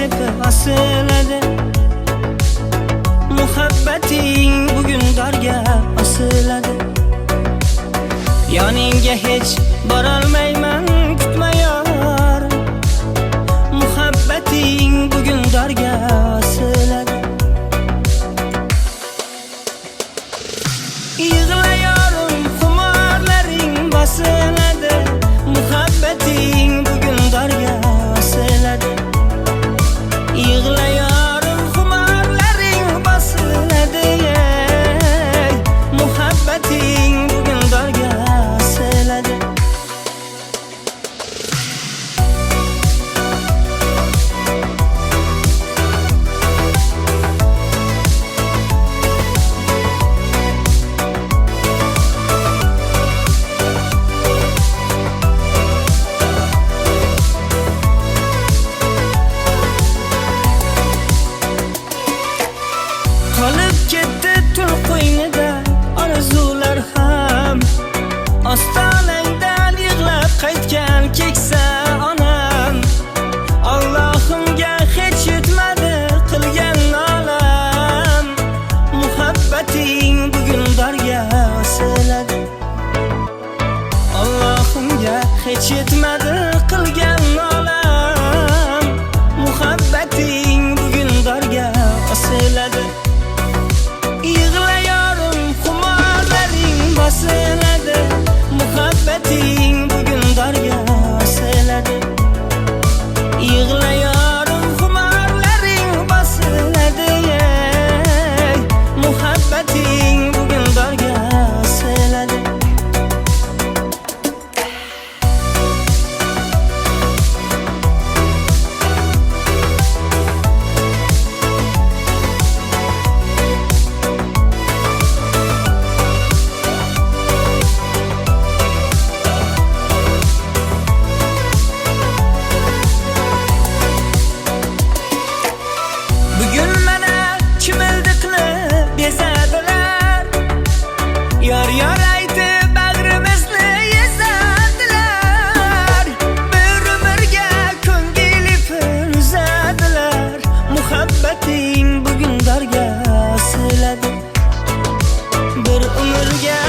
sepib asiladi. Muhabbating bugun darga osiladi. Yoningga hech borolmayman, kutma yor. Muhabbating bugun darga osiladi. Yig'layorim, xumorlaring bosiladi. Muhabbating bugun darga osiladi. Yig'layorim, xumorlaring bosiladi. Muhabbating bugun darga osiladi. Qolib ketdi tun qo'ynida orzular ham, ostonangdan yig'lab qaytgan keksa onam. Allohimga hech yetmadi qilgan nolam. Muhabbating bugun darga osiladi. Allohimga hech yetmadi qilgan nolam. Muhabbating bugun darga osiladi. Yig'layorim, xumorlaring bosiladi. Muhabbating bugun darga osiladi. Yig'layorim, xumorlaring bosiladi. Muhabbating bugun darga osiladi. Bugun mana chimildiqni bezadilar. Yor aytib bag'rimizni ezadilar. Bir umrga ko'ngil uzadilar. Muhabbating bugun darga osiladi. Bir umrga